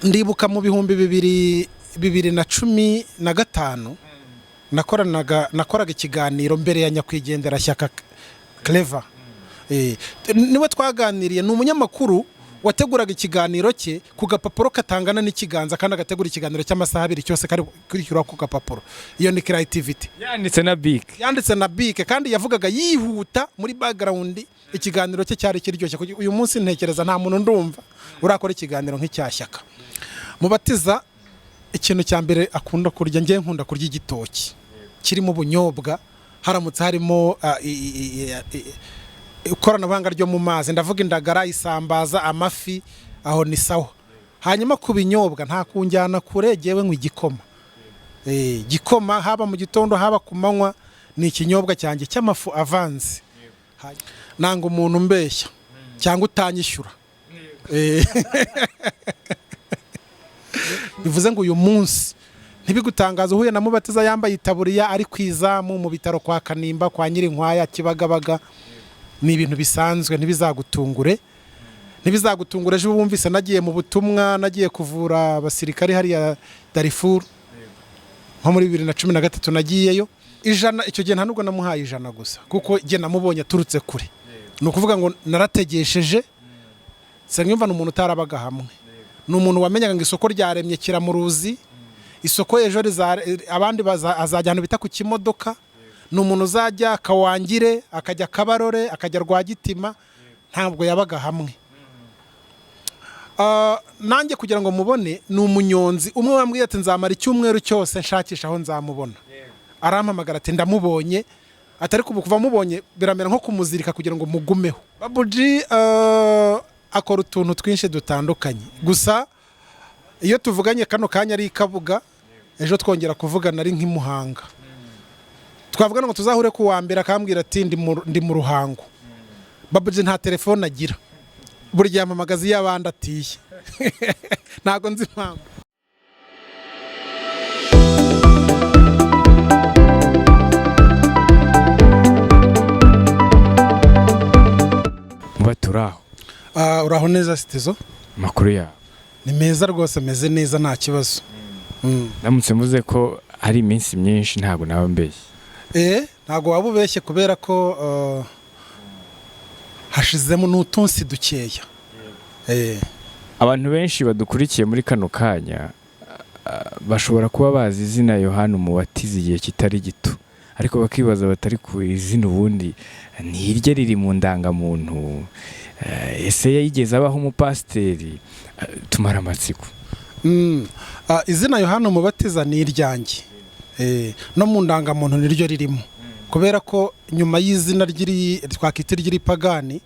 ndibuka mu bihumbi bibiri na cumi na gatanu nakoraga ikiganiro mbere ya nyakwigendera Shyaka Clever. Niwe twaganiriye, ni umunyamakuru wateguraga ikiganiro cye ku gapapuro katangana n'ikiganza kandi agategura ikiganiro cy'amasaha 2 cyose kari kwishyura ku gapapuro. Iyo ni creativity. Yanditse na bike kandi yavugaga yihuta muri background. Ikiganiro cye cyari kiryoshye. Uyu munsi ntekereza nta muntu ndumva urakora ikiganiro nk'icyashyaka. Mubatiza ikintu cya mbere akunda kurya, ngiye nkunda kurya igitoki kirimo ubunyobwa, haramutse harimo ikoranabuhanga ryo mu mazi, ndavuga indagara, isambaza, amafi, aho ni sawa. Hanyuma ku binyobwa nta kunjyana kure, jewe nk'igikoma. Gikoma haba mu gitondo haba ku manywa, ni ikinyobwa cyanjye cy'amafu avanze. Nanga umuntu mbeshya cyangwa utanyishyura. Bivuze ngo uyu munsi ntibigutangaza uhuye na Mubatiza yambaye itaburiya ari kwizamu mu bitaro kwa Kanimba kwa Nyirinkwaya Kibagabaga, ni ibintu bisanzwe, ntibizagutungure. Ejo bumvise nagiye mu butumwa, nagiye kuvura abasirikare hariya Darifur nko muri 2013 nagiyeyo. Icyo gihe nta nubwo namuhaye 100 gusa kuko je namubonye turutse kure. Ni ukuvuga ngo narategesheje, sengimva n'umuntu utarabaga hamwe. Ni umuntu wamenyaga ngo isoko ryaremye kiramuruzi, isoko ejo abandi azajyana bita ku kimodoka. Ni umuntu uzajya Kawangire, akajya Kabarore, akajya Rwagitima, ntabwo yabaga hamwe. Nanjye kugira ngo mubone, ni umunyonzi umwe wambwiye ati nzamara icyumweru cyose nshakisha aho nzamubona. Arampamagara ati ndamubonye, atari kuva mubonye biramera nko kumuzirika kugira ngo mugumeho. Babou G akora utuntu twinshi dutandukanye, gusa iyo tuvuganye kano kanya ari Kabuga, ejo twongera kuvugana ari nk'imuhanga. Twavugana ngo tuzahure ku wa mbere, akambwira ati ndi mu Ruhango. Babou G nta telefone agira, buri gihe amamagazi y'abandi atiye. Ntago nzi impamvu. Mubaturaho. Uraho neza Sitizo? Makuru yawe ni meza rwose, meze neza nta kibazo. Namutse muze ko ari iminsi myinshi, ntago nawe mbeshye. Ntago waba ubeshye kubera ko hashizemo n'utunsi dukeya. Abantu benshi badukurikiye muri kano kanya bashobora kuba bazi izina Yohana Umubatiza igihe kitari gito, ariko bakibaza batari ku izina ubundi ni irye riri mu ndangamuntu, ese yigeze abaho umupasiteri? Tumara amatsiko. Izina Yohana Umubatiza ni iryanjye, no mu ndangamuntu niryo ririmo, kubera ko nyuma y'izina twakita ry'iripagani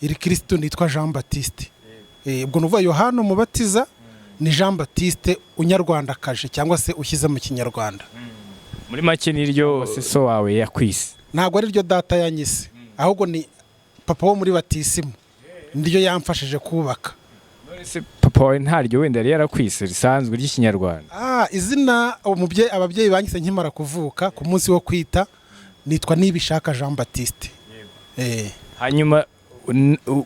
iri Kristo nitwa Jean Baptiste. Ubwo nuvuga Yohana Umubatiza ni Jean Baptiste unyarwandakaje cyangwa se ushyize mu kinyarwanda. Muri make niryo so wawe yakwise? Ntabwo ari ryo data yanyise, ahubwo ni papa wo muri batisimu niryo yamfashije kubaka. None papa wawe ntaryo wenda yari yarakwise risanzwe ry'ikinyarwanda? Izina ababyeyi banyise nkimara kuvuka ku munsi wo kwita nitwa Nibishaka Jean Baptiste. Hanyuma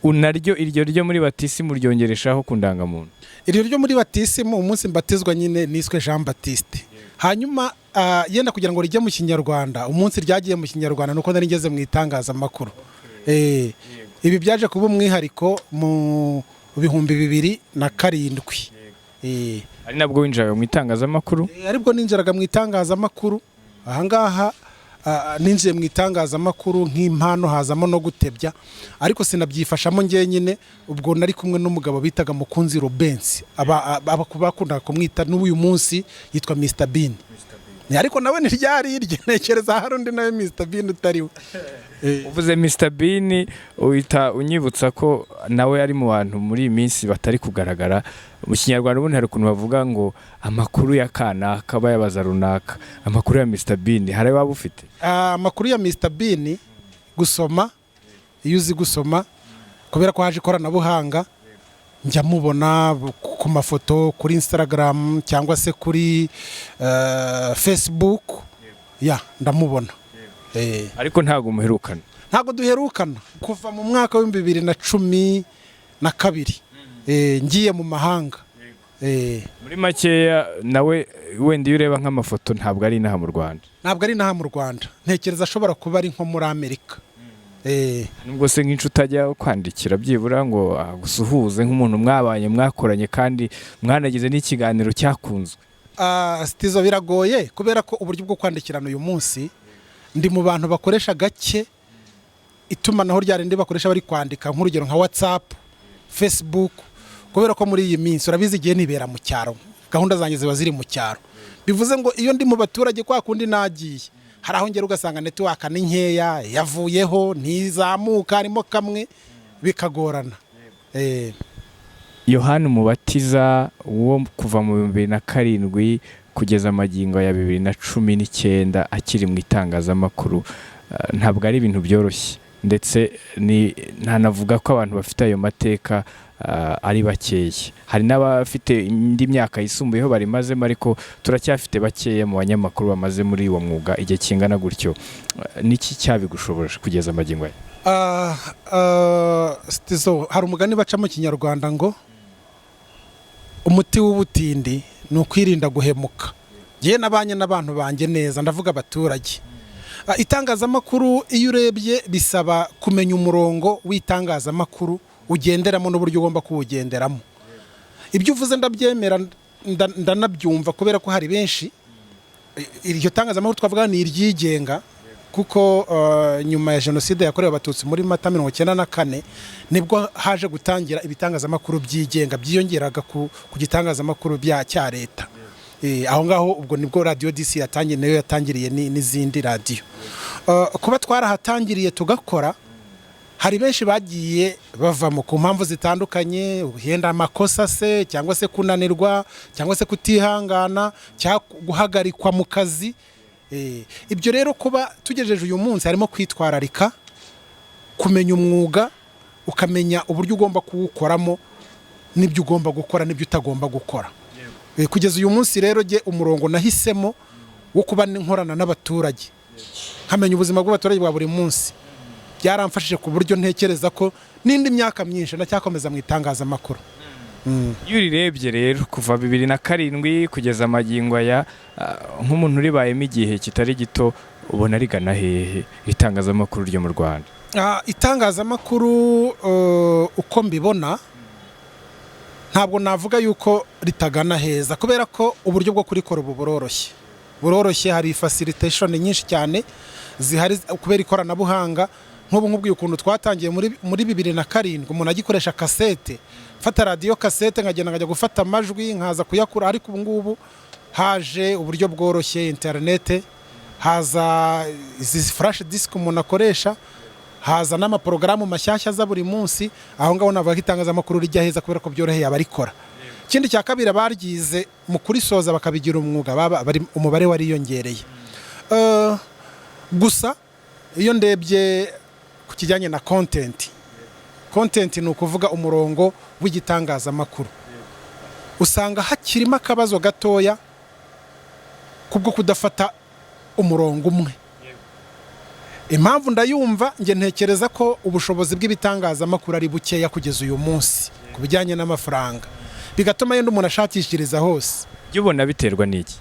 unaryo iryo ryo muri batisimu ryongereshaho ku ndangamuntu? Iryo ryo muri batisimu umunsi mbatizwa nyine niswe Jean Baptiste. Hanyuma yenda kugira ngo rijye mu kinyarwanda, umunsi ryagiye mu kinyarwanda nuko nari ngeze mu itangazamakuru. Ibi byaje kuba umwihariko mu 2007. Ari nabwo winjiraga mu itangazamakuru? Aribwo ninjiraga mu itangazamakuru. Ahangaha ninjiye mu itangazamakuru nk'impano, hazamo no gutebya, ariko sinabyifashamo njye nyine. Ubwo nari kumwe n'umugabo bitaga Mukunzi Rubensi, bakunda kumwita n'uyu munsi yitwa Mr Bean. Ariko nawe ntiryari irye, ntekereza hari undi nawe Mr Bean utariwe. Uvuze Mr Bean uhita unyibutsa ko nawe ari mu bantu muri iyi minsi batari kugaragara mu kinyarwanda. Ubundi hari ukuntu bavuga ngo amakuru ya kanaka bayabaza runaka. Amakuru ya Mr Bean hari waba ufite? Amakuru ya Mr Bean gusoma, iyo uzi gusoma, kubera ko haje ikoranabuhanga, njya mubona ku mafoto kuri Instagram cyangwa se kuri Facebook. Ndamubona. Ariko ntago muherukana? Ntago duherukana kuva mu mwaka wa 2012 ngiye mu mahanga. muri makeya nawe wenda iyo ureba nk'amafoto ntabwo ari inaha mu Rwanda. Ntabwo ari inaha mu Rwanda, ntekereza ashobora kuba ari nko muri Amerika. Nubwo se nk'inshuti utajya kwandikira byibura ngo gusuhuze nk'umuntu mwabanye mwakoranye kandi mwanagize n'ikiganiro cyakunzwe. Stizo biragoye kubera ko uburyo bwo kwandikirana uyu munsi ndi mu bantu bakoresha gake itumanaho ryarinde bakoresha bari kwandika, nk'urugero nka WhatsApp, Facebook, kubera ko muri iyi minsi urabizi igihe nibera mu cyaro, gahunda zanjye ziba ziri mu cyaro. Bivuze ngo iyo ndi mu baturage kwa kundi nagiye hari aho ngera ugasanga network ni nkeya, yavuyeho ntizamuka, harimo kamwe bikagorana. Yohana Umubatiza wo kuva mu 2007 kugeza amagingo ya 2019 akiri mu itangazamakuru, ntabwo ari ibintu byoroshye, ndetse ntanavuga ko abantu bafite ayo mateka ari bakeya. Hari n'abafite indi myaka yisumbuyeho barimazemo, ariko turacyafite bakeya mu banyamakuru bamaze muri uwo mwuga igihe kingana gutyo. Niki cyabigushoboje kugeza amagingo ye? Stizo, hari umugani baca mu Kinyarwanda ngo umuti w'ubutindi ni ukwirinda guhemuka. Ngiye nabanye n'abantu banjye neza, ndavuga abaturage. Itangazamakuru iyo urebye bisaba kumenya umurongo w'itangazamakuru ugenderamo n'uburyo ugomba kuwugenderamo. Ibyo uvuze ndabyemera, ndanabyumva kubera ko hari benshi iryo tangazamakuru twavuga ni iryigenga, kuko nyuma ya jenoside yakorewe abatutsi muri Mata 1994 nibwo haje gutangira ibitangazamakuru byigenga byiyongeraga ku gitangazamakuru cya leta. Aho ngaho ubwo nibwo radio DC yatangiye, nayo yatangiriye n'izindi radio. Kuba twarahatangiriye tugakora, hari benshi bagiye bavamo ku mpamvu zitandukanye, uhenda amakosa se, cyangwa se kunanirwa, cyangwa se kutihangana, cyangwa guhagarikwa mu kazi. Ibyo rero kuba tugejeje uyu munsi harimo kwitwararika, kumenya umwuga, ukamenya uburyo ugomba kuwukoramo, n'ibyo ugomba gukora n'ibyo utagomba gukora. Kugeza uyu munsi rero je umurongo nahisemo wo kuba nkorana n'abaturage, nkamenya ubuzima bw'abaturage bwa buri munsi, byaramfashije ku buryo ntekereza ko n'indi myaka myinshi ndacyakomeza mu itangazamakuru. Iyo urirebye rero kuva 2007 kugeza amagingo aya, nk'umuntu uribayemo igihe kitari gito, ubona rigana hehe itangazamakuru ryo mu Rwanda? Itangazamakuru uko mbibona ntabwo navuga yuko ritagana heza, kubera ko uburyo bwo kurikora ubu buroroshye. Hari facilitation nyinshi cyane zihari kubera ikoranabuhanga. Nk'ubu nkubwiye ukuntu twatangiye muri 2007, umuntu agikoresha kasete, fata radio kasete nkagenda nkajya gufata amajwi nkaza kuyakura. Ariko ubu ngubu haje uburyo bworoshye, internet, haza izi flash disk umuntu akoresha, haza n'amaporogaramu mashyashya za buri munsi. Aho ngaho navuga itangazamakuru rijya heza kubera ko byoroheye abarikora. Ikindi cya kabiri, abaryize mu kurisoza bakabigira umwuga, umubare wariyongereye. Gusa iyo ndebye ku kijyanye na content ni ukuvuga umurongo w'igitangazamakuru, usanga hakirimo akabazo gatoya kubwo kudafata umurongo umwe. Impamvu ndayumva, nge ntekereza ko ubushobozi bw'ibitangazamakuru ari bukeya kugeza uyu munsi ku bijyanye n'amafaranga, bigatuma yenda umuntu ashakishiriza hose. Byo ubona biterwa n'iki?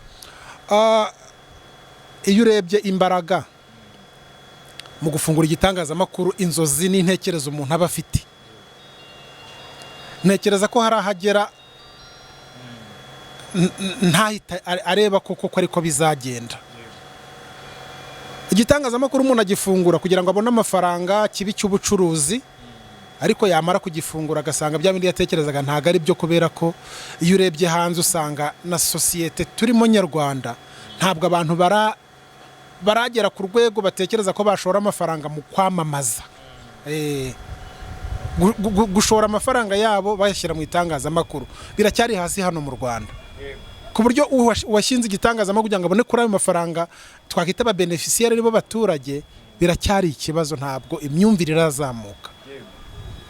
Iyo urebye imbaraga mu gufungura igitangazamakuru, inzozi n'intekerezo umuntu aba afite, ntekereza ko hari ahagera ntahita areba koko ko ariko bizagenda. Igitangazamakuru umuntu agifungura kugira ngo abone amafaranga, kibi cy'ubucuruzi, ariko yamara kugifungura agasanga bya bindi yatekerezaga ntago ari byo, kubera ko iyo urebye hanze usanga na societe turimo nyarwanda ntabwo abantu baragera ku rwego batekereza ko bashora amafaranga mu kwamamaza. Gushora amafaranga yabo bayashyira mu itangazamakuru biracyari hasi hano mu Rwanda, ku buryo uwashinze igitangazamakuru kugira ngo abone kuri ayo mafaranga twakita aba beneficiaire aribo baturage, biracyari ikibazo, ntabwo imyumvire irazamuka.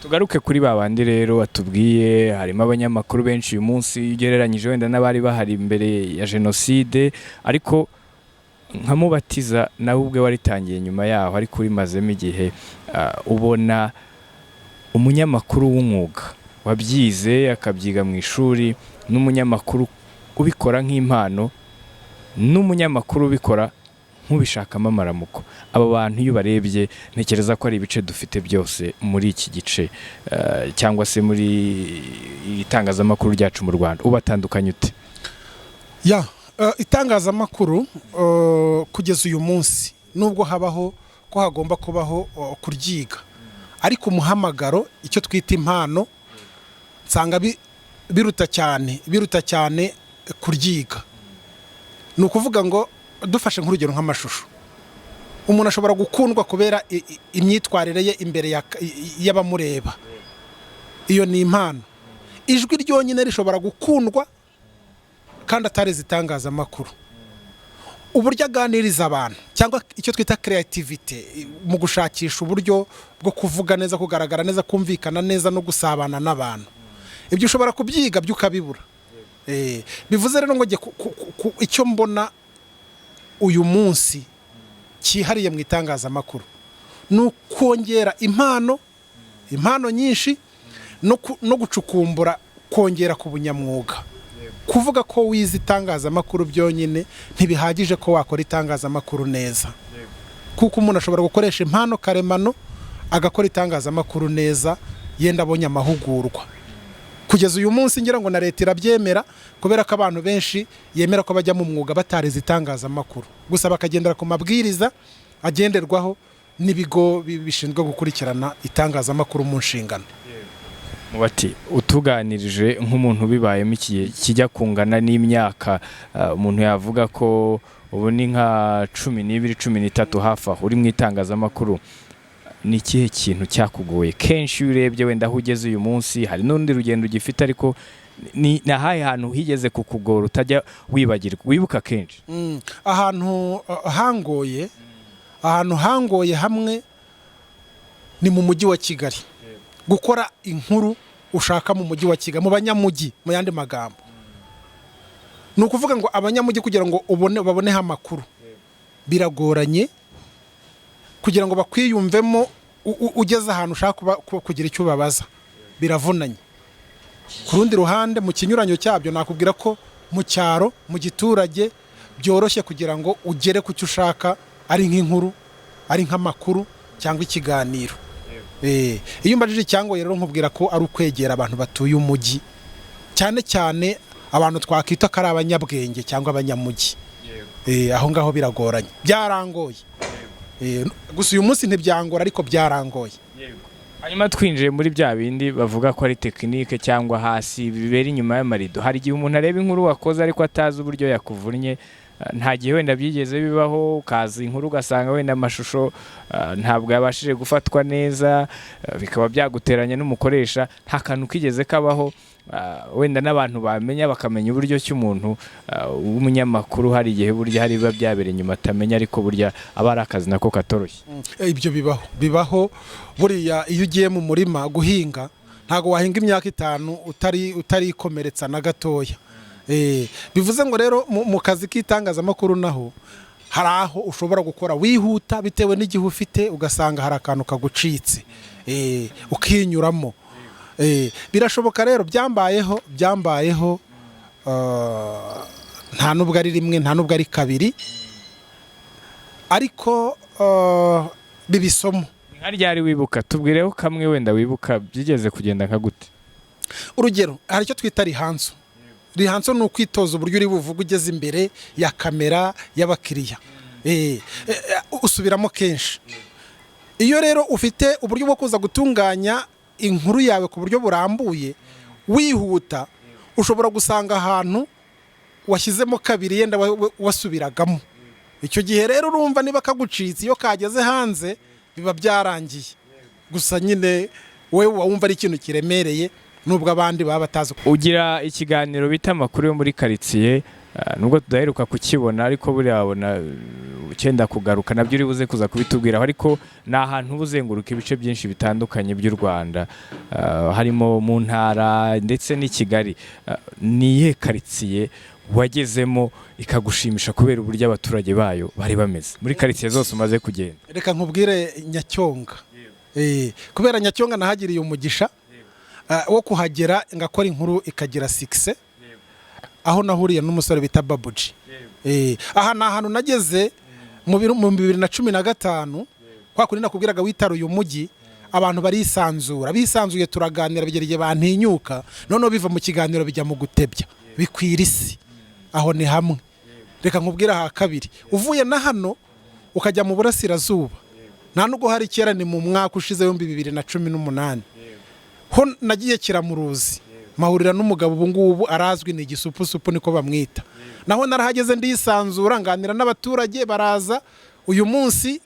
Tugaruke kuri babandi rero watubwiye, harimo abanyamakuru benshi uyu munsi ugereranyije wenda n'abari bahari imbere ya jenoside, ariko nka Mubatiza nawe ubwe waritangiye nyuma yaho, ariko urimazemo igihe. Ubona umunyamakuru w'umwuga wabyize akabyiga mu ishuri, n'umunyamakuru ubikora nk'impano, n'umunyamakuru ubikora nk'ubishakamo amaramuko. Aba bantu iyo barebye ntekereza ko ari ibice dufite byose muri iki gice cyangwa se muri itangazamakuru ryacu mu Rwanda. Ubatandukanye ute? Itangazamakuru kugeza uyu munsi nubwo habaho ko hagomba kubaho kuryiga, ariko umuhamagaro, icyo twita impano, nsanga biruta cyane kuryiga. Ni ukuvuga ngo dufashe nk'urugero nk'amashusho, umuntu ashobora gukundwa kubera imyitwarire ye imbere y'abamureba, iyo ni impano. Ijwi ryonyine rishobora gukundwa kandi atarize itangazamakuru. Uburyo aganiriza abantu cyangwa icyo twita creativity mu gushakisha uburyo bwo kuvuga neza, kugaragara neza, kumvikana neza no gusabana n'abantu, ibyo ushobora kubyiga byo ukabibura. Bivuze rero ngo icyo mbona uyu munsi cyihariye mu itangazamakuru ni ukongera impano nyinshi no gucukumbura, kongera ku bunyamwuga. Kuvuga ko wize itangazamakuru byonyine ntibihagije ko wakora itangazamakuru neza, kuko umuntu ashobora gukoresha impano karemano agakora itangazamakuru neza yenda abonye amahugurwa. Kugeza uyu munsi ngira ngo na leta irabyemera, kubera ko abantu benshi yemera ko bajya mu mwuga batarize itangazamakuru, gusa bakagendera ku mabwiriza agenderwaho n'ibigo bishinzwe gukurikirana itangazamakuru mu nshingano. Mubati, utuganirije nk'umuntu bibayemo iki kijya kungana n'imyaka, umuntu yavuga ko ubu ni nka 12, 13 hafi aho uri mu itangazamakuru, ni ikihe kintu cyakugoye kenshi iyo urebye wenda aho ugeze uyu munsi? Hari n'undi rugendo ugifite, ariko ni nahaye hantu higeze kukugora utajya wibagirwa, wibuka kenshi? Ahantu hangoye hamwe ni mu mujyi wa Kigali, gukora inkuru ushaka mu mujyi wa Kigali, mu banyamujyi, mu yandi magambo. Ni ukuvuga ngo abanyamujyi kugira ngo baboneho amakuru biragoranye, kugira ngo bakwiyumvemo ugeze ahantu ushaka kugira icyo ubabaza biravunanye. Ku rundi ruhande, mu kinyuranyo cyabyo, nakubwira ko mu cyaro, mu giturage, byoroshye kugira ngo ugere ku cyo ushaka, ari nk'inkuru, ari nk'amakuru cyangwa ikiganiro. Iyo mbajije icyangoye rero nkubwira ko ari ukwegera abantu batuye umujyi, cyane cyane abantu twakwita ko ari abanyabwenge cyangwa abanyamujyi. Aho ngaho biragoranye, byarangoye. Gusa uyu munsi ntibyangora, ariko byarangoye. Hanyuma twinjiye muri bya bindi bavuga ko ari tekinike cyangwa hasi bibera inyuma y'amarido. Hari igihe umuntu areba inkuru wakoze ariko atazi uburyo yakuvunnye, nta gihe wenda byigeze bibaho ukaza inkuru ugasanga wenda amashusho ntabwo yabashije gufatwa neza, bikaba byaguteranya n'umukoresha, nta kantu kigeze kabaho wenda n'abantu bamenya bakamenya uburyo cy'umuntu w'umunyamakuru? Hari igihe burya hari biba byabereye inyuma atamenya, ariko burya aba ari akazi nako katoroshye. Ibyo bibaho. Buriya iyo ugiye mu murima guhinga, ntabwo wahinga imyaka 5 utarikomeretsa na gatoya. Bivuze ngo rero mu kazi k'itangazamakuru naho hari aho ushobora gukora wihuta bitewe n'igihe ufite, ugasanga hari akantu kagucitse, ukinyuramo. Birashoboka rero, byambayeho, nta nubwo ari rimwe, nta nubwo ari kabiri, ariko bibisomo. Nka ryari wibuka? Tubwireho kamwe wenda wibuka byigeze kugenda nka gute. Urugero, hari icyo twita rihanso. Rihanso ni ukwitoza uburyo uri buvuga ugeze imbere ya kamera y'abakiriya, usubiramo kenshi. Iyo rero ufite uburyo bwo kuza gutunganya inkuru yawe ku buryo burambuye, wihuta, ushobora gusanga ahantu washyizemo kabiri yenda wasubiragamo. Icyo gihe rero urumva niba kagucitse, iyo kageze hanze biba byarangiye. Gusa nyine wewe wumva ari ikintu kiremereye, nubwo abandi baba batazi. Ugira ikiganiro bita amakuru yo muri karitsiye, nubwo tudaheruka kukibona, ariko buriya wabona cyenda kugaruka, nabyo uri buze kuza kubitubwiraho. Ariko ni ahantu ubuzenguruka ibice byinshi bitandukanye by'u Rwanda, harimo mu ntara ndetse n'i Kigali. Niye karitsiye wagezemo ikagushimisha kubera uburyo abaturage bayo bari bameze muri karitsiye zose umaze kugenda? Reka nkubwire Nyacyonga. Kubera Nyacyonga nahagiriye umugisha, wo kuhagera ngakora inkuru ikagira 6 aho nahuriye n'umusore bita Babou G. Aha ni ahantu nageze mu 2015 kwa kuri nakubwiraga witaruye umujyi abantu barisanzura bisanzuye turaganira bigereye bantinyuka none biva mu kiganiro bijya mu gutebya bikwira isi aho ni hamwe. Reka nkubwira aha kabiri uvuye na hano ukajya mu burasirazuba nta nubwo hari kera ni mu mwaka ushize 2018 ho nagiye Kiramuruzi mahurira n'umugabo ubu ngubu arazwi ni igisupusupu niko bamwita naho narahageze ndisanzura nganira n'abaturage baraza uyu munsi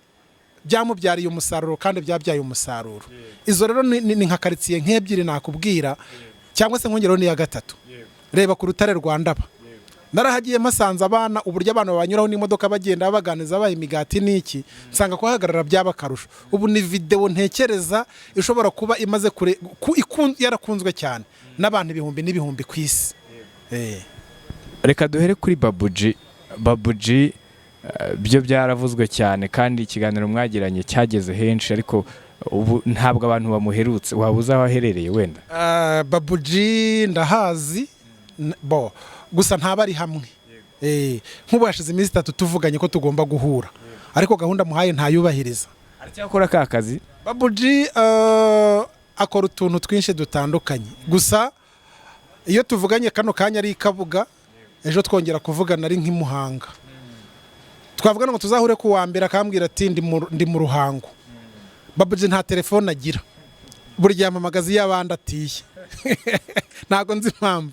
byamubyariye umusaruro kandi byabyaye umusaruro. Izo rero ni nka karitsiye nk'ebyiri nakubwira cyangwa se nkongero ni ya gatatu. Reba ku rutare rwa Ndaba narahagiye masanze abana uburyo abantu babanyuraho n'imodoka bagenda baganiza baye imigati n'iki nsanga kuhagarara byabakarusho. Ubu ni video ntekereza ishobora kuba imaze kure yarakunzwe cyane n'abantu ibihumbi n'ibihumbi ku isi. Reka duhere kuri Babou G. Babou G byo byaravuzwe cyane kandi ikiganiro mwagiranye cyageze henshi ariko ubu ntabwo abantu bamuherutse wabuza aho aherereye wenda. Babou G ndahazi bo gusa ntabari hamwe. Nk'ubu hashize iminsi 3 tuvuganye ko tugomba guhura ariko gahunda muhaye ntayubahiriza. Aracyakora ka kazi? Babou G akora utuntu twinshi dutandukanye gusa iyo tuvuganye kano kanya ari Kabuga ejo twongera kuvugana ari nk'imuhanga twavugana ngo tuzahure ku wa mbere akambwira ati ndi mu Ruhango. Babou G nta telefone agira burya yamamagazi y'abandi atiye ntago nzi impamvu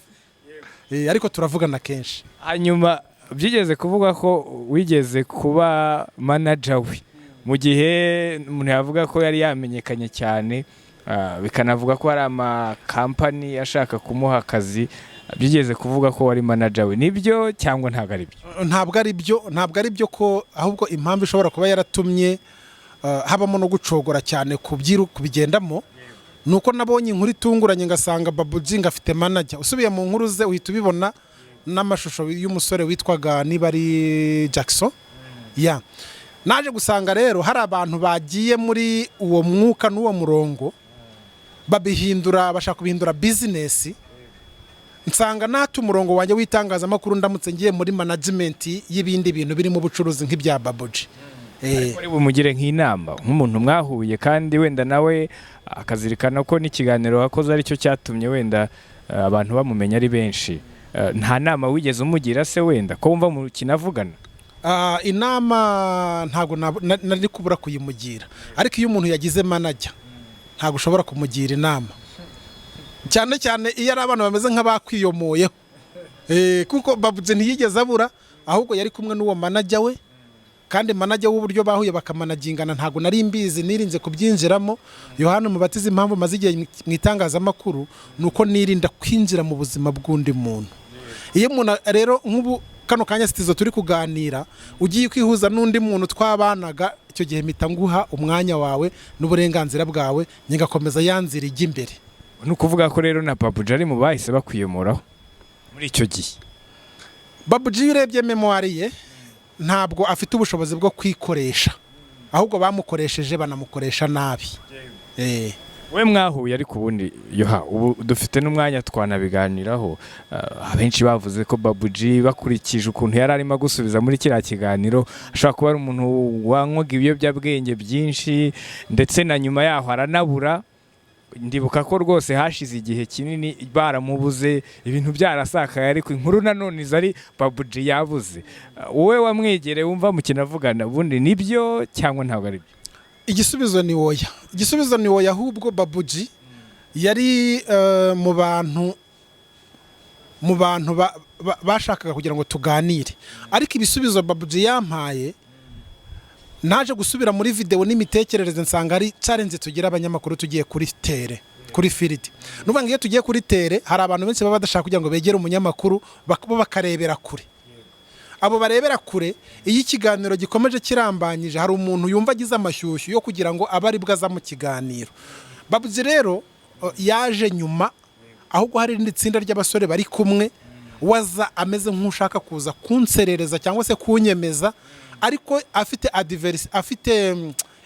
ariko turavugana kenshi. Hanyuma byigeze kuvuga ko wigeze kuba manager we mu gihe umuntu yavuga ko yari yamenyekanye cyane bikanavuga ko hari amakampani ashaka kumuha akazi byigeze kuvuga ko wari manager we nibyo cyangwa ntabwo ari byo? Ntabwo ari byo ko ahubwo impamvu ishobora kuba yaratumye habamo no gucogora cyane kubigendamo nuko nabonye inkuru itunguranye ngasanga Babou G ngafite manager. Usubiye mu nkuru ze uhita ubibona n'amashusho y'umusore witwaga niba ari Jackson. Naje gusanga rero hari abantu bagiye muri uwo mwuka n'uwo murongo bashaka kubihindura business. Nsanga natu umurongo wanjye w'itangazamakuru ndamutse ngiye muri management y'ibindi bintu birimo ubucuruzi nk'ibya Babou G. Ari bumugire nk'inama nk'umuntu mwahuye kandi wenda nawe akazirikana ko n'ikiganiro wakoze ari cyo cyatumye wenda abantu bamumenya ari benshi. Nta nama wigeze umugira se wenda ko wumva mu kinavugana? Inama ntago nari kubura kuyimugira ariko iyo umuntu yagize manager ntago ushobora kumugira inama cyane cyane iyo ari abantu bameze nk'abakwiyomoyeho kuko Babou G ntiyigeze abura ahubwo yari kumwe n'uwo manager we kandi manager w'uburyo bahuye bakamanagingana ntago nari mbizi nirinze kubyinjiramo. Yohana Umubatiza impamvu maze igihe mu itangazamakuru nuko nirinda kwinjira mu buzima bw'undi muntu. Iyo umuntu rero nk'ubu kano kanya sitizo turi kuganira ugiye kwihuza n'undi muntu twabanaga icyo gihe mpita nguha umwanya wawe n'uburenganzira bwawe nyigakomeza yanzira ijya imbere. Ni ukuvuga ko rero na Babou G ari mu bahise bakwiyomoraho muri icyo gihe? Babou G urebye memoire ye ntabwo afite ubushobozi bwo kwikoresha ahubwo bamukoresheje banamukoresha nabi. We mwahuye ariko ubundi ubu dufite n'umwanya twanabiganiraho. Abenshi bavuze ko Babou G bakurikije ukuntu yari arimo gusubiza muri kiriya kiganiro ashobora kuba ari umuntu wanywaga ibiyobyabwenge byinshi ndetse na nyuma yaho aranabura. Ndibuka ko rwose hashize igihe kinini baramubuze ibintu byarasakaye ariko inkuru nanone zari Babou G yabuze. Wowe wamwegereye wumva mu kinavugana ubundi nibyo cyangwa ntabwo ari byo? Igisubizo ni oya ahubwo Babou G yari mu bantu bashakaga kugira ngo tuganire ariko ibisubizo Babou G yampaye naje gusubira muri video n'imitekerereze nsanga ari challenge tugira abanyamakuru tugiye kuri field. Nuvuga ngo iyo tugiye kuri tere hari abantu benshi baba badashaka kugira ngo begere umunyamakuru bakarebera kure. Abo barebera kure iyo ikiganiro gikomeje kirambanyije hari umuntu yumva agize amashyushyu yo kugira ngo abari bwaza mu kiganiro. Babou G rero yaje nyuma ahubwo hari irindi tsinda ry'abasore bari kumwe waza ameze nk'ushaka kuza kunserereza cyangwa se kunyemeza ariko afite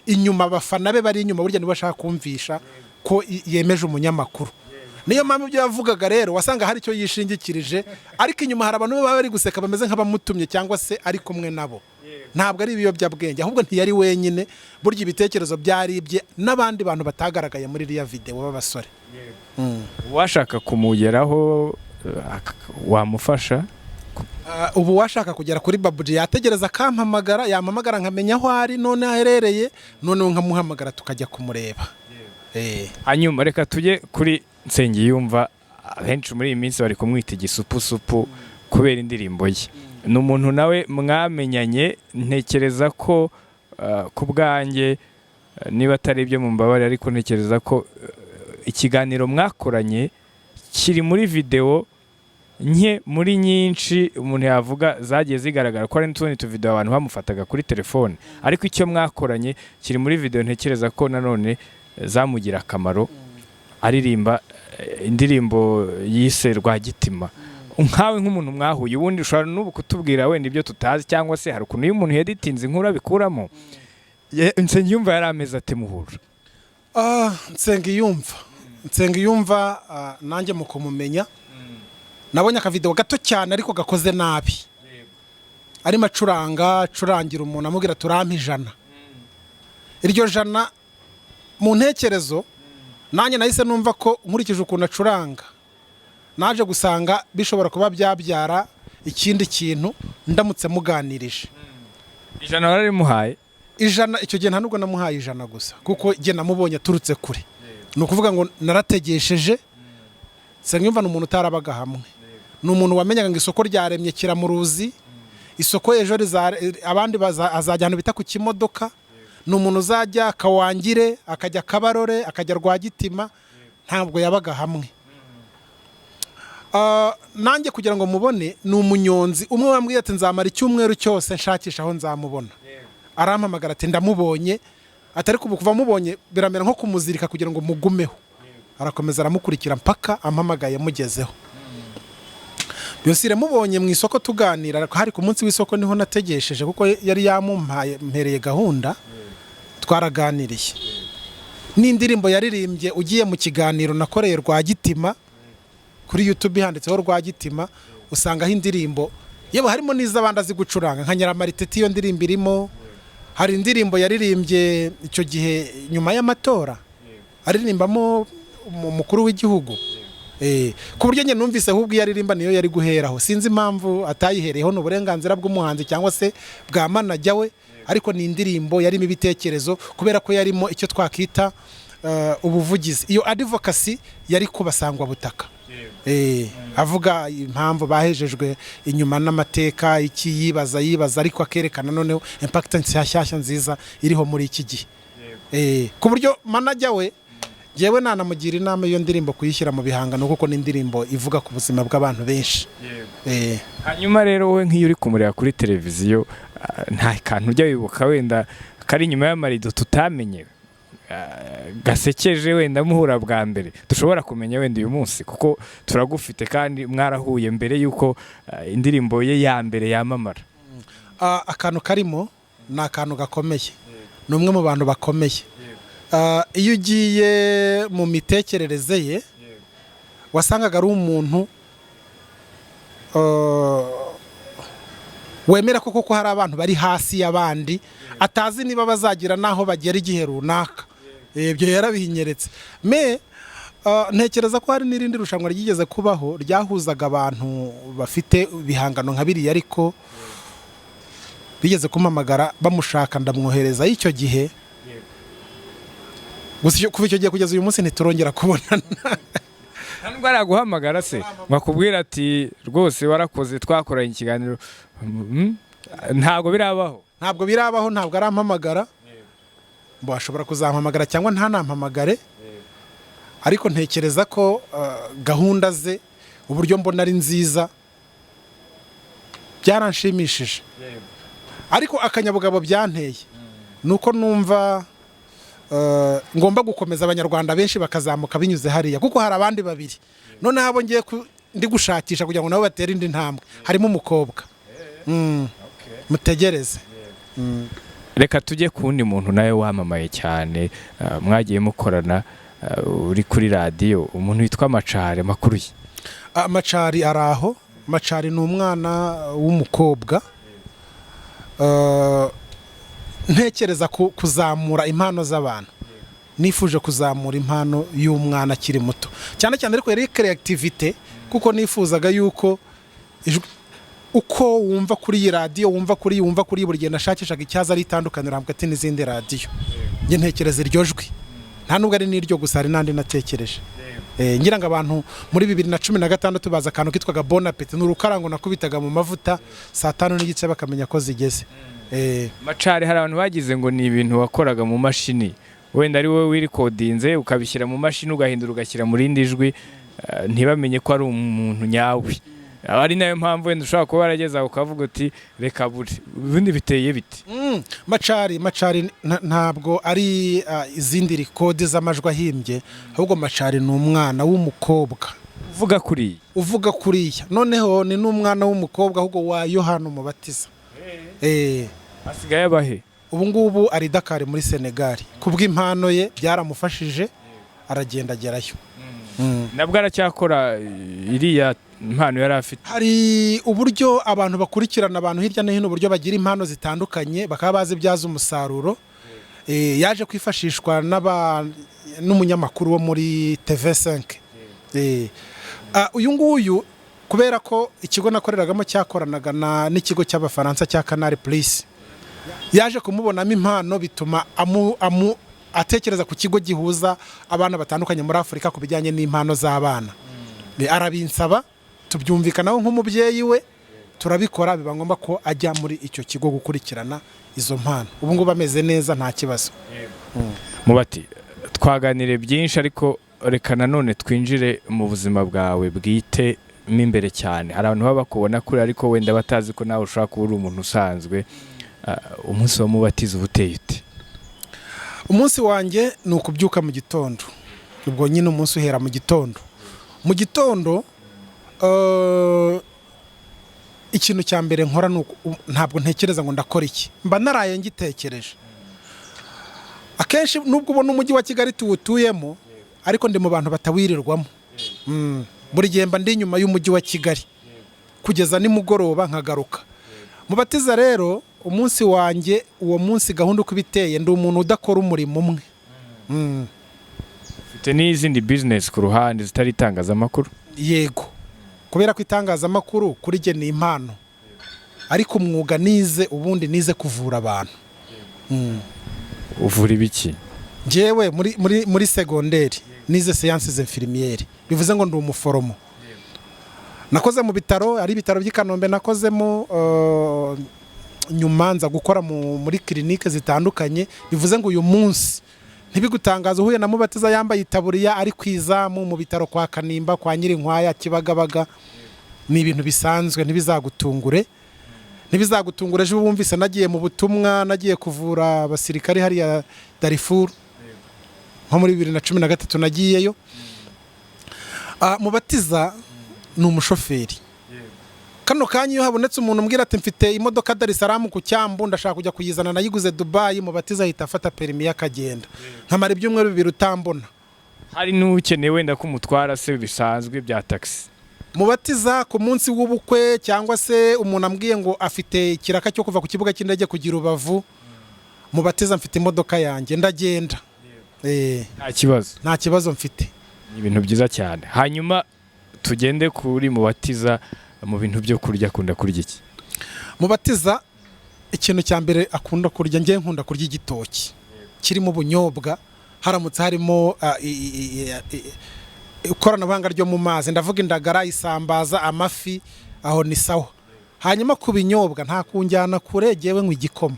inyuma abafana be bari inyuma burya niba ashaka kumvisha ko yemeje umunyamakuru. niyo mpamvu ibyo yavugaga rero wasanga hari icyo yishingikirije, ariko inyuma hari abantu baba bari guseka bameze nk'abamutumye cyangwa se ari kumwe nabo. Ntabwo ari ibiyobyabwenge, ahubwo ntiyari wenyine, burya ibitekerezo byari ibye n'abandi bantu batagaragaye muri iriya video b'abasore. washaka kumugeraho wamufasha? Ubu washaka kugera kuri Babou G yategereza akampamagara, yampamagara nkamenya aho ari none aherereye, noneho nkamuhamagara tukajya kumureba. Hanyuma reka tujye kuri Nsengiyumva. Abenshi muri iyi minsi bari kumwita igisupusupu kubera indirimbo ye. Ni umuntu nawe mwamenyanye, ntekereza ko ku bwanjye niba atari ibyo mu mbabare, ariko ntekereza ko ikiganiro mwakoranye kiri muri video nke muri nyinshi umuntu yavuga zagiye zigaragara ko ari n'utundi tuvideo abantu bamufataga kuri telefone, ariko icyo mwakoranye kiri muri video ntekereza ko nanone zamugira akamaro, aririmba indirimbo yise Rwagitima. Nkawe nk'umuntu mwahuye, ubundi ushobora n'ubu kutubwira wenda ibyo tutazi, cyangwa se hari ukuntu iyo umuntu yeditinze inkuru abikuramo. Nsengiyumva yari ameze ate muhura? Nsengiyumva nanjye mu kumumenya nabonye akavideo gato cyane ariko gakoze nabi, arimo acurangira umuntu amubwira turampa ijana. Iryo jana mu ntekerezo nanjye nahise numva ko nkurikije ukuntu acuranga naje gusanga bishobora kuba byabyara ikindi kintu ndamutse muganirije. Ijana wararimuhaye? Ijana icyo gihe nta nubwo namuhaye ijana gusa, kuko jye namubonye turutse kure. Ni ukuvuga ngo narategesheje. Nsengiyumva ni umuntu utarabaga hamwe, ni umuntu wamenyaga ngo isoko ryaremye kiramuruzi, isoko ejo abandi azajya ahantu bita ku kimodoka. Ni umuntu uzajya Kawangire, akajya Kabarore, akajya Rwagitima, ntabwo yabaga hamwe. Nanjye kugira ngo mubone ni umunyonzi umwe wambwiye ati nzamara icyumweru cyose nshakisha aho nzamubona. Arampamagara ati ndamubonye, atari kuva kuva mubonye biramera nko kumuzirika kugira ngo mugumeho. Arakomeza aramukurikira mpaka ampamagaye mugezeho. Byose mubonye mu isoko tuganira, hari ku munsi w'isoko niho nategesheje kuko yari yamumpaye mpereye gahunda, twaraganiriye. N'indirimbo yaririmbye ugiye mu kiganiro nakoreye Rwagitima kuri YouTube handitseho Rwagitima, usangaho indirimbo yewe harimo n'iz'abandi azi gucuranga nka Nyiramariteti. Iyo ndirimbo irimo, hari indirimbo yaririmbye icyo gihe nyuma y'amatora aririmbamo umukuru w'igihugu, ku buryo njye numvise ahubwo iyo aririmba niyo yari guheraho. Sinzi impamvu atayihereyeho, ni uburenganzira bw'umuhanzi cyangwa se bwa manajya we, ariko ni indirimbo yarimo ibitekerezo kubera ko yarimo icyo twakita ubuvugizi. Iyo advocacy yari kubasangwa butaka, avuga impamvu bahejejwe inyuma n'amateka, iki yibaza ariko akerekana noneho impact nshyashya nziza iriho muri iki gihe. Ku buryo manajya we yewe nanamugira inama iyo ndirimbo kuyishyira mu bihangano kuko ni indirimbo ivuga ku buzima bw'abantu benshi. Hanyuma rero wowe nk'iyo uri kumureba kuri televiziyo, nta kantu ujya wibuka wenda kari inyuma y'amarido tutamenye gasekeje wenda muhura bwa mbere dushobora kumenya wenda uyu munsi, kuko turagufite kandi mwarahuye mbere yuko indirimbo ye ya mbere yamamara? Akantu karimo ni akantu gakomeye, ni umwe mu bantu bakomeye. Iyo ugiye mu mitekerereze ye wasangaga ari umuntu wemera ko koko hari abantu bari hasi y'abandi, atazi niba bazagira naho bagera igihe runaka. Ibyo yarabihinyeretse. Ntekereza ko hari n'irindi rushanwa ryigeze kubaho ryahuzaga abantu bafite ibihangano nka biriya, ariko bigeze kumamagara bamushaka ndamwohereza y'icyo gihe. Gusa kuva icyo gihe kugeza uyu munsi ntiturongera kubonana. Ntabwo araguhamagara se bakubwira ati rwose warakoze twakoranye ikiganiro? Ntabwo birabaho? Ntabwo arampamagara. Ashobora kuzampamagara cyangwa ntanampamagare, ariko ntekereza ko gahunda ze uburyo mbona ari nziza, byaranshimishije. Ariko akanyabugabo byanteye nuko numva ngomba gukomeza abanyarwanda benshi bakazamuka binyuze hariya, kuko hari abandi babiri none abo ngiye ndi gushakisha kugira ngo nabo batere indi ntambwe. Harimo umukobwa, mutegereze. Reka tujye ku wundi muntu nawe wamamaye cyane, mwagiye mukorana, uri kuri radiyo, umuntu witwa Macari amakuru ye? Macari ari aho. Macari ni umwana w'umukobwa ntekereza kuzamura impano z'abantu. Nifuje kuzamura impano y'umwana akiri muto cyane cyane, ariko yari creativity, kuko nifuzaga yuko uko wumva kuri iyi radiyo wumva kuri buri gihe nashakishaga icyaza ari itandukaniro hagati n'izindi radiyo. Njye ntekereza iryo jwi, nta nubwo ari n'iryo gusa, hari n'andi natekereje. Ngira ngo abantu muri 2016 baza akantu kitwaga Bon Appetit, n'urukarango nakubitaga mu mavuta saa 5:30 bakamenya ko zigeze. Macari, hari abantu bagize ngo ni ibintu wakoraga mu mashini, wenda ari wowe wirikodinze ukabishyira mu mashini ugahindura ugashyira mu rindi jwi, ntibamenye ko ari umuntu nyawe. Ari nayo mpamvu wenda ushobora kuba warageza ukavuga uti reka buri ubundi biteye biti. Macari ntabwo ari izindi rekodi z'amajwi ahimbye, ahubwo Macari ni umwana w'umukobwa uvuga kuriya. Noneho ni n'umwana w'umukobwa ahubwo wa Yohana Umubatiza. Asigaye abahe? Ubu ngubu ari Dakar muri Senegal. Kubw'impano ye byaramufashije aragenda agerayo. Nabwo aracyakora iriya impano yari afite. Hari uburyo abantu bakurikirana abantu hirya no hino, uburyo bagira impano zitandukanye bakaba bazibyaza umusaruro. Yaje kwifashishwa n'umunyamakuru wo muri TV5. Uyu nguyu kubera ko ikigo nakoreragamo cyakoranaga n'ikigo cy'Abafaransa cya Canal Plus, yaje kumubonamo impano bituma atekereza ku kigo gihuza abana batandukanye muri Afurika ku bijyanye n'impano z'abana. Arabinsaba, tubyumvikanaho nk'umubyeyi we, turabikora, biba ngombwa ko ajya muri icyo kigo gukurikirana izo mpano. Ubu ngubu ameze neza, nta kibazo. Mubati, twaganire byinshi, ariko reka nanone twinjire mu buzima bwawe bwite mo imbere cyane. Hari abantu baba bakubona kure ariko wenda batazi ko nawe ushobora kuba uri umuntu usanzwe. Umunsi wa mubatiza ubuteye ute? Umunsi wanjye ni ukubyuka mu gitondo. Ubwo nyine umunsi uhera mu gitondo. Mu gitondo ikintu cya mbere nkora ntabwo ntekereza ngo ndakora iki, mba naraye ngitekereje. Akenshi nubwo ubona umujyi wa Kigali tuwutuyemo, ariko ndi mu bantu batawirirwamo. Buri gihe mba ndi inyuma y'umujyi wa Kigali kugeza nimugoroba nkagaruka. Mubatiza rero umunsi wanjye, uwo munsi gahunda uko ibiteye, ndi umuntu udakora umurimo umwe. Ufite n'izindi business ku ruhande zitari itangazamakuru? Yego, kubera ko itangazamakuru kuri jye ni impano, ariko umwuga nize ubundi nize kuvura abantu. Uvura ibiki? Njyewe muri segonderi nize sciences infirmières, bivuze ngo ndi umuforomo. Nakoze mu bitaro, ari ibitaro by'i Kanombe nakozemo, nyuma nza gukora muri clinique zitandukanye. Bivuze ngo uyu munsi ntibigutangaza uhuye na Mubatiza yambaye itaburiya ari kwizamu mu bitaro kwa Kanimba, kwa Nyirinkwaya, Kibagabaga, ni ibintu bisanzwe, ntibizagutungure. Ejo bumvise nagiye mu butumwa, nagiye kuvura abasirikare hariya Darifur, nko muri 2013 nagiyeyo. Mubatiza ni umushoferi. Kano kanya iyo habonetse umuntu umbwira ati mfite imodoka Dar es Salaam ku Cyambu ndashaka kujya kuyizana, nayiguze Dubai, Mubatiza ahita afata perimi yakagenda, nkamara ibyumweru 2 utambona. Hari n'ukeneye wenda kumutwara se bisanzwe bya taxi? Mubatiza ku munsi w'ubukwe cyangwa se umuntu ambwiye ngo afite ikiraka cyo kuva ku kibuga cy'indege kugira Rubavu, Mubatiza mfite imodoka yanjye ndagenda. Nta kibazo mfite. Ni ibintu byiza cyane. Hanyuma tugende kuri Mubatiza, mu bintu byo kurya akunda kurya iki? Mubatiza ikintu cya mbere akunda kurya, njye nkunda kurya igitoki kirimo ubunyobwa, haramutse harimo ikoranabuhanga ryo mu mazi, ndavuga indagara, isambaza, amafi, aho ni sawa. Hanyuma ku binyobwa nta kunjyana kure, jyewe nkwa igikoma.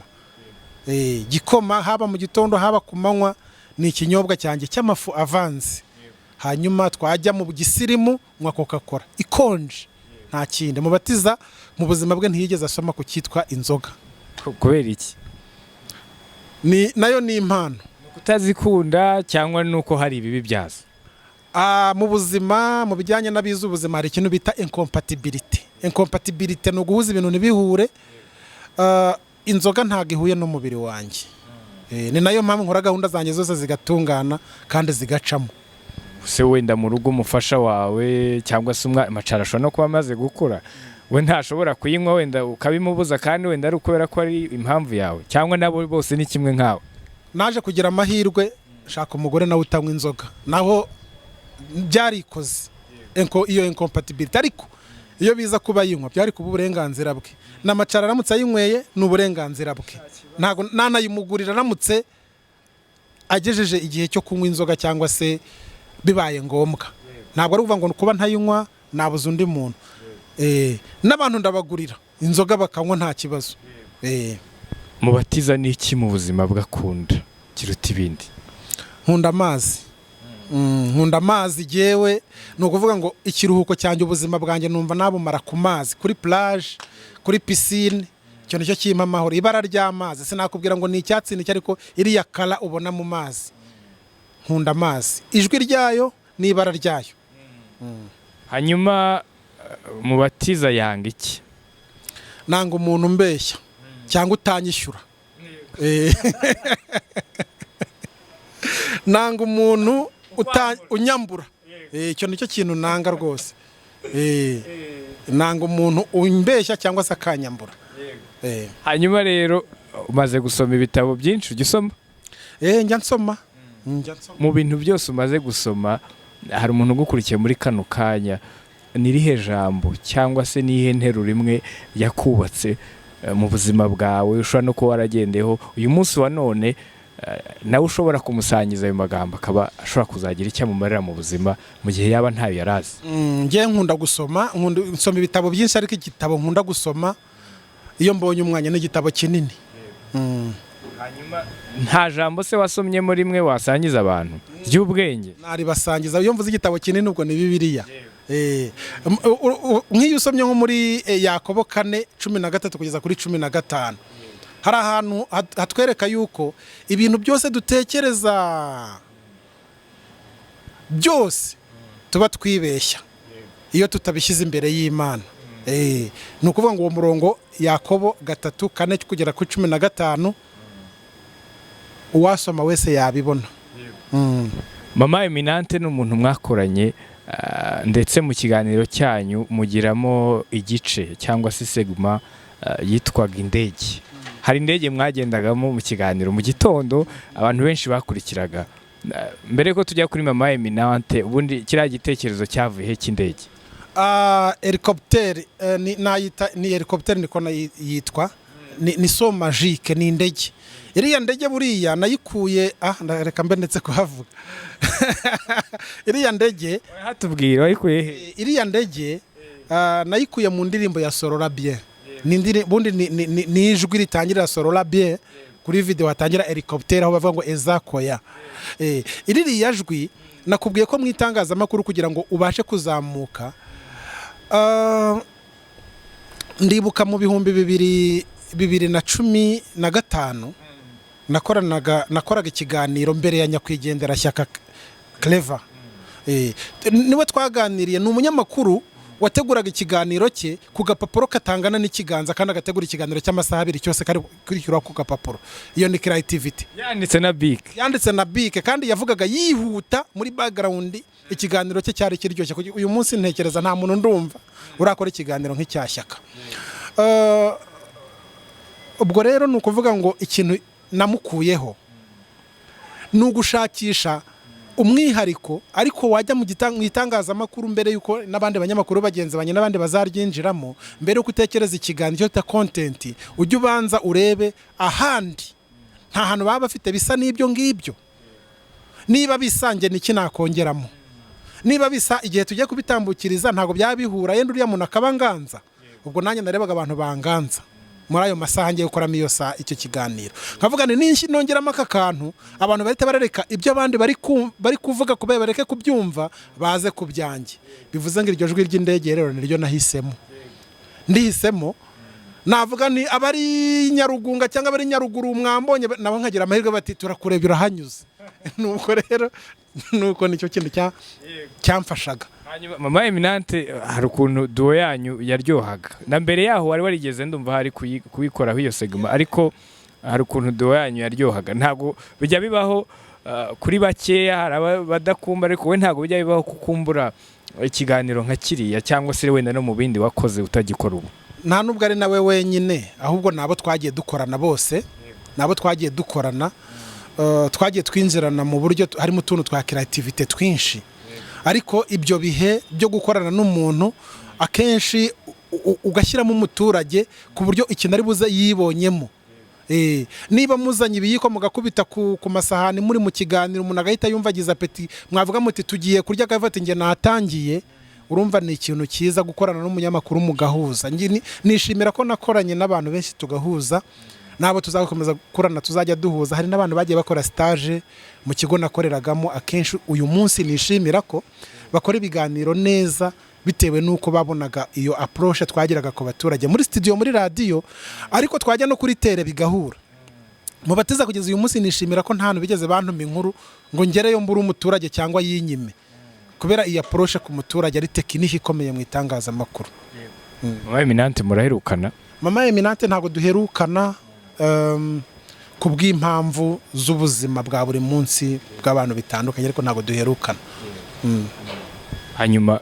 Gikoma haba mu gitondo haba ku manywa, ni ikinyobwa cyanjye cy'amafu avanze. Hanyuma twajya mu gisirimu nkwa Coca-Cola ikonje, nta kindi. Mubatiza mu buzima bwe ntiyigeze asoma ku cyitwa inzoga. Kubera iki? Nayo ni impano. Kutazikunda cyangwa nuko hari ibibi byazo? Mu buzima, mu bijyanye n'abize ubuzima, hari ikintu bita incompatibility. Ni uguhuza ibintu ntibihure. Inzoga ntabwo ihuye n'umubiri wanjye. ni nayo mpamvu nkora gahunda zanjye zose zigatungana kandi zigacamo. se wenda mu rugo umufasha wawe cyangwa se amacara ashobora no kuba amaze gukura, we ntashobora kuyinywa wenda ukabimubuza kandi wenda ari ukubera ko ari impamvu yawe, cyangwa nabo bose ni kimwe nkawe? Naje kugira amahirwe shaka umugore nawe utanywa inzoga, naho byarikoze iyo incompatibility, ariko iyo biza kuba yinywa byari kuba uburenganzira bwe, n'amacara aramutse ayinyweye ni uburenganzira bwe, ntago nanayimugurira aramutse agejeje igihe cyo kunywa inzoga cyangwa se bibaye ngombwa. Ntabwo ari ukuvuga ngo kuba ntayinywa nabuze undi muntu. N'abantu ndabagurira inzoga bakanywa nta kibazo. Umubatiza ni iki mu buzima bw'akunda kiruta ibindi? Nkunda amazi. Nkunda amazi jewe, ni ukuvuga ngo ikiruhuko cyanjye ubuzima bwanjye numva nabumara ku mazi, kuri plage, kuri piscine, icyo nicyo kimpa amahoro. Ibara ry'amazi sinakubwira ngo ni icyatsi n'icyo, ariko iriya kala ubona mu mazi. Nkunda amazi, ijwi ryayo n'ibara ryayo. Hanyuma Umubatiza yanga iki? Nanga umuntu mbeshya cyangwa utanyishyura. Nanga umuntu unyambura. Icyo nicyo kintu nanga rwose. Nanga umuntu umbeshya cyangwa se akanyambura. Hanyuma rero umaze gusoma ibitabo byinshi, ujya usoma? Njya nsoma. Mu bintu byose umaze gusoma, hari umuntu ugukurikiye muri kano kanya, nirihe jambo cyangwa se nihe nteruro imwe yakubatse mu buzima bwawe ushobora no kuba waragendeho uyu munsi wa none, nawe ushobora kumusangiza ayo magambo akaba ashobora kuzagira icyo amumarira mu buzima mu gihe yaba ntayo yarazi? Njye nkunda gusoma, nsoma ibitabo byinshi, ariko igitabo nkunda gusoma iyo mbonye umwanya n'igitabo kinini. Hanyuma nta jambo se wasomye muri mwe wasangiza abantu ry'ubwenge? Nari basangiza, iyo mvuze igitabo kinini ubwo ni Bibiliya. Nk'iyo usomye nko muri Yakobo 4:13 kugeza kuri 15, hari ahantu hatwereka yuko ibintu byose dutekereza byose tuba twibeshya iyo tutabishyize imbere y'Imana. Ni ukuvuga ngo uwo murongo Yakobo 3:4 kugera kuri 15 uwasoma wese yabibona. Mama Eminante ni umuntu mwakoranye, ndetse mu kiganiro cyanyu mugiramo igice cyangwa se seguma yitwaga indege. Hari indege mwagendagamo mu kiganiro mu gitondo, abantu benshi bakurikiraga. Mbere ko tujya kuri Mama Eminante, ubundi kiriya gitekerezo cyavuye he cy'indege? Helicopter, ni helicopter niko yitwa, ni so magique, ni indege. Iriya ndege buriya nayikuye reka mbe ndetse kuhavuga. Iriya ndege hatubwira wayikuye he? Iriya ndege nayikuye mu ndirimbo ya Sorora Bien. Bundi ni ijwi ritangira Sorora Bien, kuri video hatangira helicopter aho bavuga ngo ezakoya. Iriya jwi nakubwiye ko mwitangazamakuru kugira ngo ubashe kuzamuka. Ndibuka mu bihumbi 2015 nakoraga ikiganiro mbere ya nyakwigendera Shyaka Clever. Niwe twaganiriye, ni umunyamakuru wateguraga ikiganiro cye ku gapapuro katangana n'ikiganza, kandi agategura ikiganiro cy'amasaha 2 cyose kari kwishyura ku gapapuro. Iyo ni creativity. Yanditse na Bic kandi yavugaga yihuta muri background. Ikiganiro cye cyari kiryoshye. Uyu munsi ntekereza nta muntu ndumva urakora ikiganiro nk'icyashyaka. Ubwo rero ni ukuvuga ngo ikintu namukuyeho ni ugushakisha umwihariko, ariko wajya mu itangazamakuru mbere yuko n'abandi banyamakuru bagenzi banye n'abandi bazaryinjiramo, mbere yuko utekereza ikiganiro cyo content, ujye ubanza urebe ahandi nta hantu baba bafite bisa n'ibyo ngibyo. Niba bisange niki nakongeramo, niba bisa igihe tujye kubitambukiriza ntago byabihura, yenda uriya muntu akabanganza. Ubwo nanjye narebaga abantu banganza muri ayo masaha ngiye gukoramo iyo saa icyo kiganiro, nkavuga ni nongeramo aka kantu abantu bahita barareka ibyo abandi bari kuvuga kubera bareke kubyumva baze kubyanjye. Bivuze ngo iryo jwi ry'indege rero niryo ndihisemo. Navuga ni abari Nyarugunga cyangwa abari Nyaruguru mwambonye nabo nkagira amahirwe bati turakurebera hanyuze. Nuko rero nuko nicyo kintu cyamfashaga. Hanyuma Mama Eminante, hari ukuntu duo yanyu yaryohaga, na mbere yaho wari warigeze ndumva hari kubikoraho iyo seguma, ariko hari ukuntu duo yanyu yaryohaga, ntabwo bijya bibaho kuri bakeya, hari abadakumva, ariko we ntabwo bijya bibaho kukumbura ikiganiro nka kiriya, cyangwa se wenda no mu bindi wakoze utagikora ubu? nta nubwo ari nawe wenyine, ahubwo nabo twagiye dukorana bose, nabo twagiye dukorana, twagiye twinjirana mu buryo harimo utuntu twa creativity twinshi, ariko ibyo bihe byo gukorana n'umuntu akenshi ugashyiramo umuturage ku buryo ikintu ari buze yibonyemo. Niba muzanye ibiyiko mugakubita ku masahani muri mu kiganiro, umuntu agahita yumva agize apeti, mwavuga muti tugiye kurya, akavati nge natangiye, urumva ni ikintu cyiza gukorana n'umunyamakuru mugahuza. Nishimira ko nakoranye n'abantu benshi tugahuza, nabo tuzakomeza gukorana, tuzajya duhuza. Hari n'abantu bagiye bakora stage mu kigo nakoreragamo, akenshi uyu munsi nishimira ko bakora ibiganiro neza bitewe nuko babonaga iyo approach twagiraga ku baturage muri studio, muri radio, ariko twajya no kuri tele bigahura. Umubatiza kugeza uyu munsi nishimira ko nta hantu bigeze bantuma inkuru ngo ngereyo mbura umuturage cyangwa yinyime, kubera iyi approach ku muturage ari tekiniki ikomeye mu itangazamakuru. Mama Eminante muraherukana? Mama Eminante ntabwo duherukana ku bw'impamvu z'ubuzima bwa buri munsi bw'abantu bitandukanye, ariko ntabwo duherukana. Hanyuma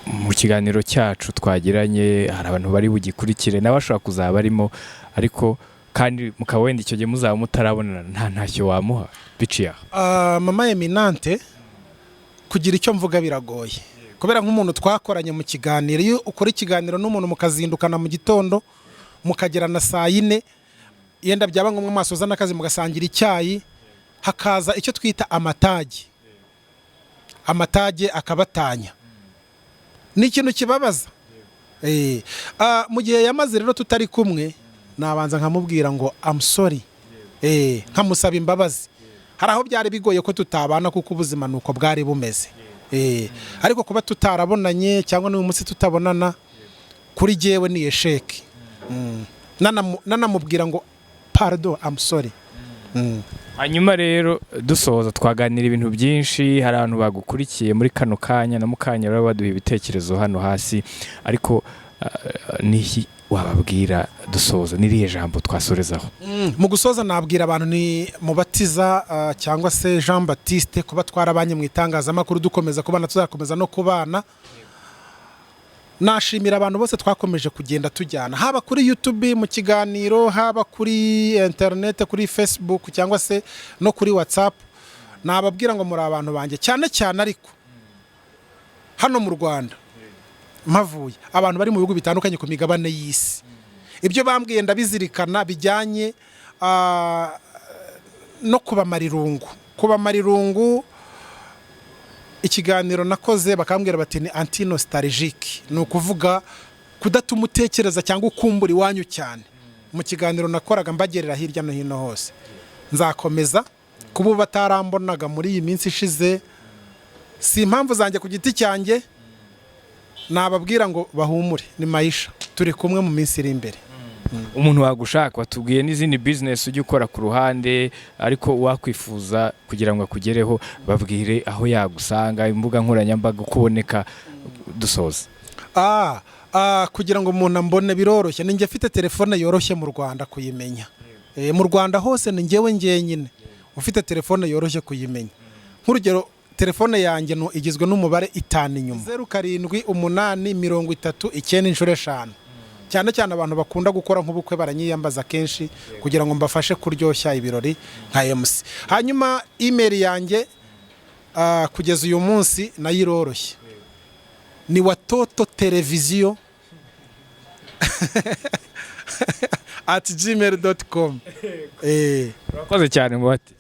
mu kiganiro cyacu twagiranye hari abantu bari bugikurikire n'abashobora kuzaba barimo, ariko kandi mukaba wenda icyo gihe muzaba mutarabonana, ntacyo wamuha biciye aha? Mama Eminante kugira icyo mvuga biragoye, kubera nk'umuntu twakoranye mu kiganiro. Iyo ukora ikiganiro n'umuntu mukazindukana mu gitondo mukagera na saa 4, yenda byaba ngombwa mwasoza n'akazi mugasangira icyayi, hakaza icyo twita amatage akabatanya, ni ikintu kibabaza. Mu gihe yamaze rero tutari kumwe, nabanza nkamubwira ngo I'm sorry, nkamusaba imbabazi. Hari aho byari bigoye ko tutabana kuko ubuzima nuko bwari bumeze, ariko kuba tutarabonanye cyangwa n'uyu munsi tutabonana, kuri jewe ni esheki. Nanamubwira ngo pardon, I'm sorry. Hanyuma rero dusoza twaganira ibintu byinshi, hari abantu bagukurikiye muri kano kanya na mukanya rero baduha ibitekerezo hano hasi, ariko nihi wababwira dusoza, niriye jambo twasorezaho? Mu gusoza nabwira abantu ni Mubatiza cyangwa se Jean Baptiste, kuba twarabanye mu itangazamakuru, dukomeza kubana, tuzakomeza no kubana. Nashimira abantu bose twakomeje kugenda tujyana, haba kuri YouTube mu kiganiro, haba kuri internet, kuri Facebook cyangwa se no kuri WhatsApp. Nababwira ngo muri abantu banjye cyane cyane, ariko hano mu Rwanda mpavuye, abantu bari mu bihugu bitandukanye ku migabane y'isi, ibyo bambwiye ndabizirikana bijyanye no kubamara irungu. Ikiganiro nakoze bakambwira bati ni anti nostalgique, ni ukuvuga kudatuma utekereza cyangwa ukumbura iwanyu cyane. Mu kiganiro nakoraga mbagerera hirya no hino hose. Nzakomeza kuba batarambonaga muri iyi minsi ishize, si impamvu zanjye ku giti cyanjye, nababwira ngo bahumure, ni maisha, turi kumwe mu minsi iri imbere. Umuntu wagushaka, watubwiye n'izindi business ujye ukora ku ruhande, ariko wakwifuza kugira ngo akugereho, babwire aho yagusanga, imbuga nkoranyambaga kuboneka, dusoza. Kugira ngo umuntu ambone biroroshye, ninjye afite telefone yoroshye mu Rwanda kuyimenya. Mu Rwanda hose ni njyewe njyenyine ufite telefone yoroshye kuyimenya. Nk'urugero, telefone yanjye igizwe n'umubare 5 inyuma, 07883095. Cyane cyane abantu bakunda gukora nk'ubukwe baranyiyambaza kenshi kugira ngo mbafashe kuryoshya ibirori nka MC. Hanyuma email yanjye kugeza uyu munsi nayiroroshye, ni watoto televiziyo @gmail.com. Urakoze cyane Mubati.